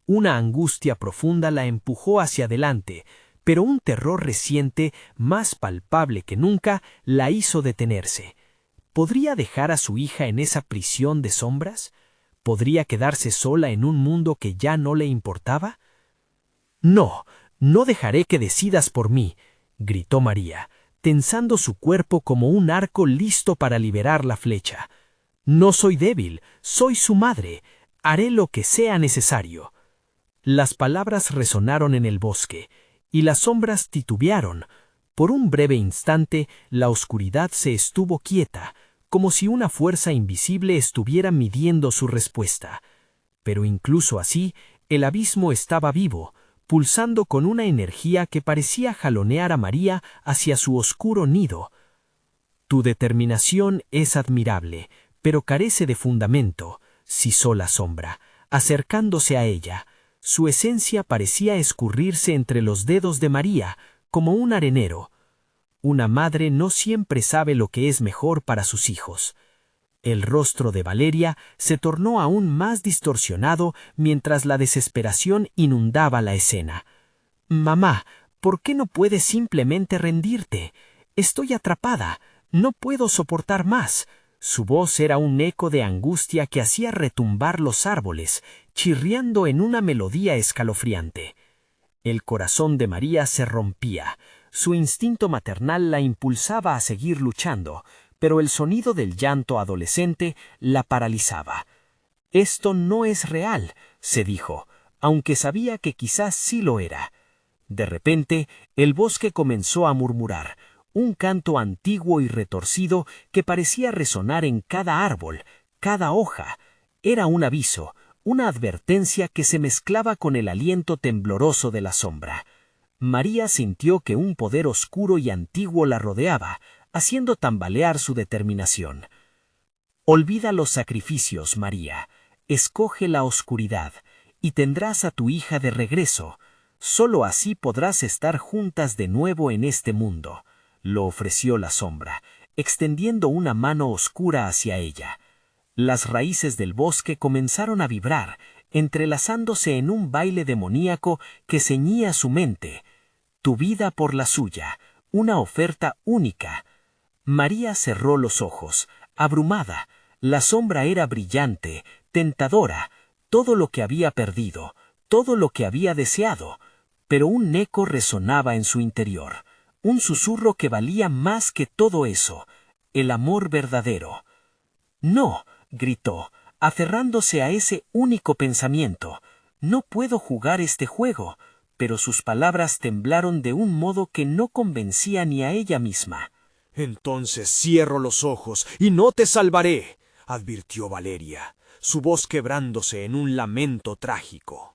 Una angustia profunda la empujó hacia adelante, pero un terror reciente, más palpable que nunca, la hizo detenerse. ¿Podría dejar a su hija en esa prisión de sombras? ¿Podría quedarse sola en un mundo que ya no le importaba? «No, no dejaré que decidas por mí», gritó María, tensando su cuerpo como un arco listo para liberar la flecha. «No soy débil, soy su madre. Haré lo que sea necesario». Las palabras resonaron en el bosque, y las sombras titubearon. Por un breve instante, la oscuridad se estuvo quieta, como si una fuerza invisible estuviera midiendo su respuesta. Pero incluso así, el abismo estaba vivo, pulsando con una energía que parecía jalonear a María hacia su oscuro nido. Tu determinación es admirable, pero carece de fundamento, sisó la sombra, acercándose a ella. Su esencia parecía escurrirse entre los dedos de María, como un arenero. Una madre no siempre sabe lo que es mejor para sus hijos. El rostro de Valeria se tornó aún más distorsionado mientras la desesperación inundaba la escena. «Mamá, ¿por qué no puedes simplemente rendirte? Estoy atrapada, no puedo soportar más». Su voz era un eco de angustia que hacía retumbar los árboles, chirriando en una melodía escalofriante. El corazón de María se rompía. Su instinto maternal la impulsaba a seguir luchando, pero el sonido del llanto adolescente la paralizaba. «Esto no es real», se dijo, aunque sabía que quizás sí lo era. De repente, el bosque comenzó a murmurar, un canto antiguo y retorcido que parecía resonar en cada árbol, cada hoja. Era un aviso, una advertencia que se mezclaba con el aliento tembloroso de la sombra. María sintió que un poder oscuro y antiguo la rodeaba, haciendo tambalear su determinación. «Olvida los sacrificios, María. Escoge la oscuridad, y tendrás a tu hija de regreso. Solo así podrás estar juntas de nuevo en este mundo», lo ofreció la sombra, extendiendo una mano oscura hacia ella. Las raíces del bosque comenzaron a vibrar, entrelazándose en un baile demoníaco que ceñía su mente. Tu vida por la suya, una oferta única. María cerró los ojos, abrumada. La sombra era brillante, tentadora, todo lo que había perdido, todo lo que había deseado, pero un eco resonaba en su interior. Un susurro que valía más que todo eso, el amor verdadero. «No», gritó, aferrándose a ese único pensamiento. «No puedo jugar este juego», pero sus palabras temblaron de un modo que no convencía ni a ella misma. «Entonces cierro los ojos y no te salvaré», advirtió Valeria, su voz quebrándose en un lamento trágico.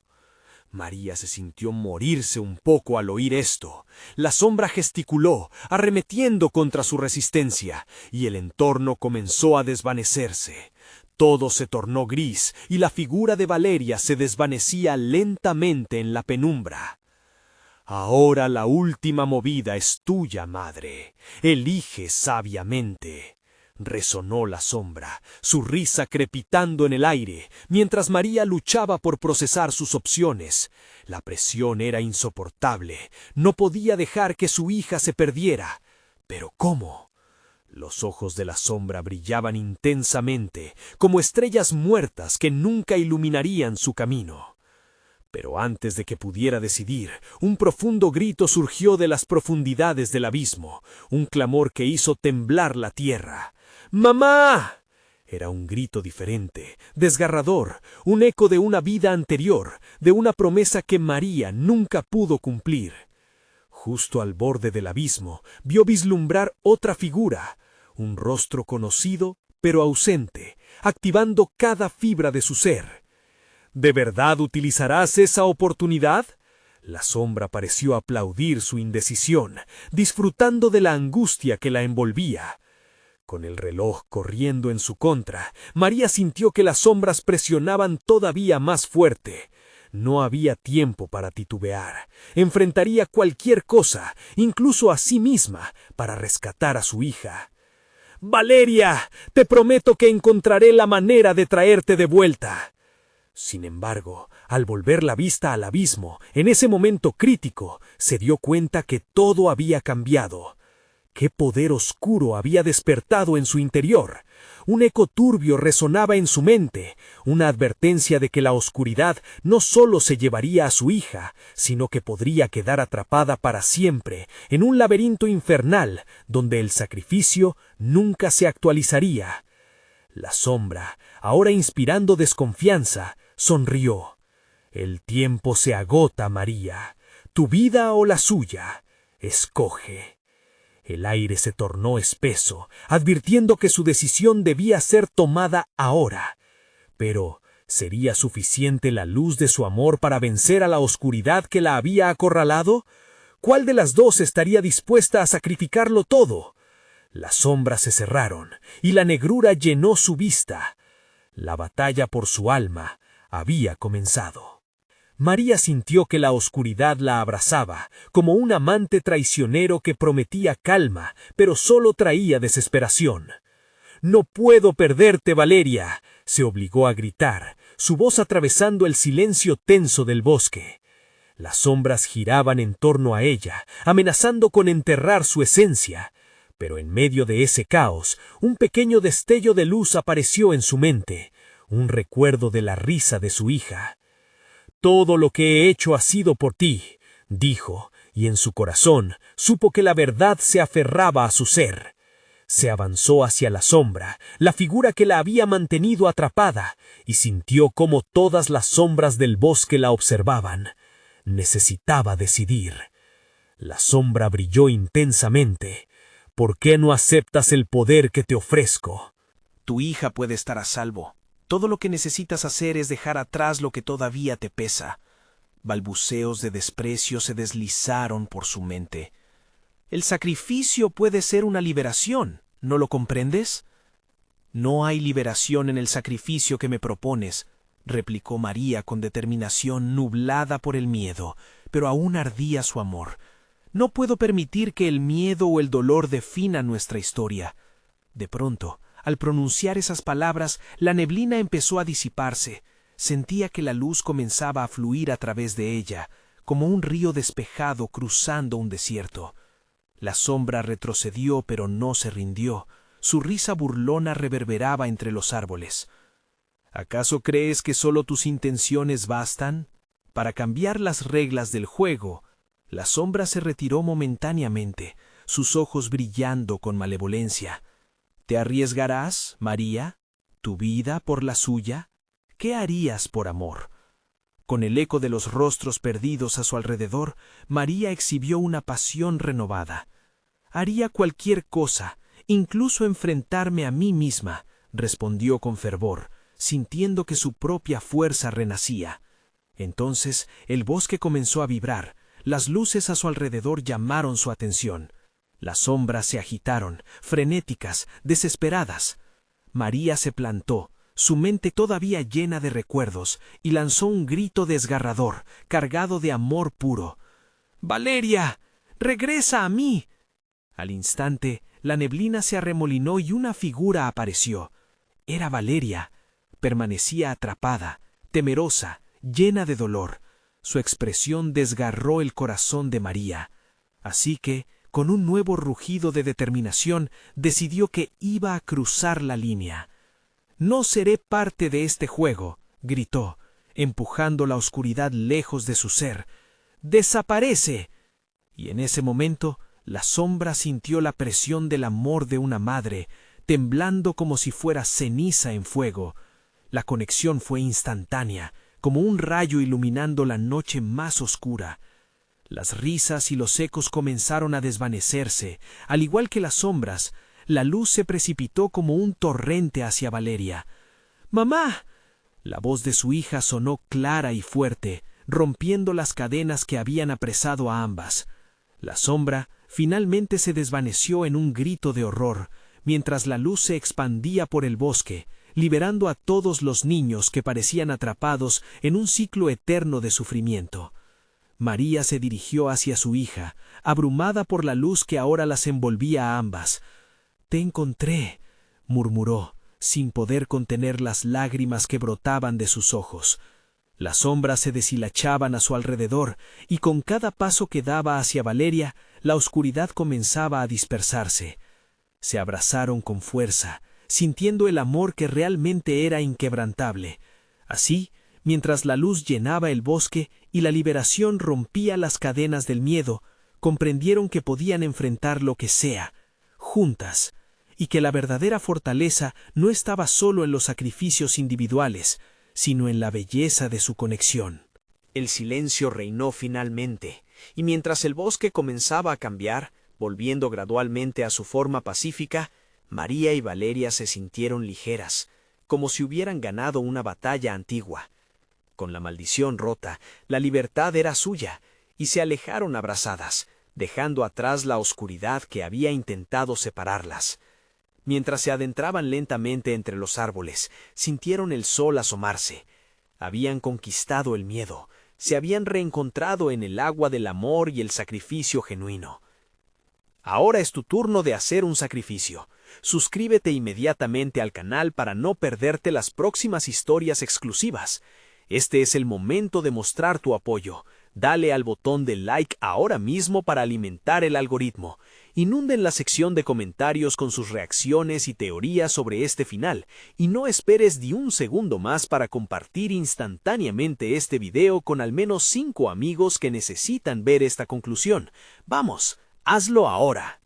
María se sintió morirse un poco al oír esto. La sombra gesticuló, arremetiendo contra su resistencia, y el entorno comenzó a desvanecerse. Todo se tornó gris, y la figura de Valeria se desvanecía lentamente en la penumbra. «Ahora la última movida es tuya, madre. Elige sabiamente», resonó la sombra, su risa crepitando en el aire, mientras María luchaba por procesar sus opciones. La presión era insoportable, no podía dejar que su hija se perdiera. ¿Pero cómo? Los ojos de la sombra brillaban intensamente, como estrellas muertas que nunca iluminarían su camino. Pero antes de que pudiera decidir, un profundo grito surgió de las profundidades del abismo, un clamor que hizo temblar la tierra. «¡Mamá!». Era un grito diferente, desgarrador, un eco de una vida anterior, de una promesa que María nunca pudo cumplir. Justo al borde del abismo, vio vislumbrar otra figura, un rostro conocido, pero ausente, activando cada fibra de su ser. «¿De verdad utilizarás esa oportunidad?». La sombra pareció aplaudir su indecisión, disfrutando de la angustia que la envolvía. Con el reloj corriendo en su contra, María sintió que las sombras presionaban todavía más fuerte. No había tiempo para titubear. Enfrentaría cualquier cosa, incluso a sí misma, para rescatar a su hija. «Valeria, te prometo que encontraré la manera de traerte de vuelta». Sin embargo, al volver la vista al abismo, en ese momento crítico, se dio cuenta que todo había cambiado. ¿Qué poder oscuro había despertado en su interior? Un eco turbio resonaba en su mente, una advertencia de que la oscuridad no solo se llevaría a su hija, sino que podría quedar atrapada para siempre en un laberinto infernal donde el sacrificio nunca se actualizaría. La sombra, ahora inspirando desconfianza, sonrió. «El tiempo se agota, María. ¿Tu vida o la suya? Escoge». El aire se tornó espeso, advirtiendo que su decisión debía ser tomada ahora. Pero, ¿Sería suficiente la luz de su amor para vencer a la oscuridad que la había acorralado? ¿Cuál de las dos estaría dispuesta a sacrificarlo todo? Las sombras se cerraron y la negrura llenó su vista. La batalla por su alma había comenzado. María sintió que la oscuridad la abrazaba, como un amante traicionero que prometía calma, pero solo traía desesperación. «No puedo perderte, Valeria», se obligó a gritar, su voz atravesando el silencio tenso del bosque. Las sombras giraban en torno a ella, amenazando con enterrar su esencia. Pero en medio de ese caos, un pequeño destello de luz apareció en su mente, un recuerdo de la risa de su hija. «Todo lo que he hecho ha sido por ti», dijo, y en su corazón supo que la verdad se aferraba a su ser. Se avanzó hacia la sombra, la figura que la había mantenido atrapada, y sintió cómo todas las sombras del bosque la observaban. Necesitaba decidir. La sombra brilló intensamente. «¿Por qué no aceptas el poder que te ofrezco?» Tu hija puede estar a salvo. Todo lo que necesitas hacer es dejar atrás lo que todavía te pesa. Balbuceos de desprecio se deslizaron por su mente. El sacrificio puede ser una liberación, ¿no lo comprendes? No hay liberación en el sacrificio que me propones, replicó María con determinación nublada por el miedo, pero aún ardía su amor. No puedo permitir que el miedo o el dolor definan nuestra historia. De pronto, al pronunciar esas palabras, la neblina empezó a disiparse. Sentía que la luz comenzaba a fluir a través de ella, como un río despejado cruzando un desierto. La sombra retrocedió, pero no se rindió. Su risa burlona reverberaba entre los árboles. ¿Acaso crees que solo tus intenciones bastan? Para cambiar las reglas del juego, la sombra se retiró momentáneamente, sus ojos brillando con malevolencia. ¿Te arriesgarás, María, tu vida por la suya? ¿Qué harías por amor? Con el eco de los rostros perdidos a su alrededor, María exhibió una pasión renovada. «Haría cualquier cosa, incluso enfrentarme a mí misma», respondió con fervor, sintiendo que su propia fuerza renacía. Entonces el bosque comenzó a vibrar, las luces a su alrededor llamaron su atención. Las sombras se agitaron, frenéticas, desesperadas. María se plantó, su mente todavía llena de recuerdos, y lanzó un grito desgarrador, cargado de amor puro. «¡Valeria! ¡Regresa a mí!». Al instante, la neblina se arremolinó y una figura apareció. Era Valeria. Permanecía atrapada, temerosa, llena de dolor. Su expresión desgarró el corazón de María. Así que, con un nuevo rugido de determinación, decidió que iba a cruzar la línea. «No seré parte de este juego», gritó, empujando la oscuridad lejos de su ser. «¡Desaparece!». Y en ese momento, la sombra sintió la presión del amor de una madre, temblando como si fuera ceniza en fuego. La conexión fue instantánea, como un rayo iluminando la noche más oscura. Las risas y los ecos comenzaron a desvanecerse, al igual que las sombras. La luz se precipitó como un torrente hacia Valeria. «¡Mamá!». La voz de su hija sonó clara y fuerte, rompiendo las cadenas que habían apresado a ambas. La sombra finalmente se desvaneció en un grito de horror, mientras la luz se expandía por el bosque, liberando a todos los niños que parecían atrapados en un ciclo eterno de sufrimiento. María se dirigió hacia su hija, abrumada por la luz que ahora las envolvía a ambas. «Te encontré», murmuró, sin poder contener las lágrimas que brotaban de sus ojos. Las sombras se deshilachaban a su alrededor, y con cada paso que daba hacia Valeria, la oscuridad comenzaba a dispersarse. Se abrazaron con fuerza, sintiendo el amor que realmente era inquebrantable. Así, mientras la luz llenaba el bosque y la liberación rompía las cadenas del miedo, comprendieron que podían enfrentar lo que sea, juntas, y que la verdadera fortaleza no estaba solo en los sacrificios individuales, sino en la belleza de su conexión. El silencio reinó finalmente, y mientras el bosque comenzaba a cambiar, volviendo gradualmente a su forma pacífica, María y Valeria se sintieron ligeras, como si hubieran ganado una batalla antigua. Con la maldición rota, la libertad era suya, y se alejaron abrazadas, dejando atrás la oscuridad que había intentado separarlas. Mientras se adentraban lentamente entre los árboles, sintieron el sol asomarse. Habían conquistado el miedo, se habían reencontrado en el agua del amor y el sacrificio genuino. Ahora es tu turno de hacer un sacrificio. Suscríbete inmediatamente al canal para no perderte las próximas historias exclusivas. Este es el momento de mostrar tu apoyo. Dale al botón de like ahora mismo para alimentar el algoritmo. Inunden la sección de comentarios con sus reacciones y teorías sobre este final, y no esperes ni un segundo más para compartir instantáneamente este video con al menos 5 amigos que necesitan ver esta conclusión. ¡Vamos! ¡Hazlo ahora!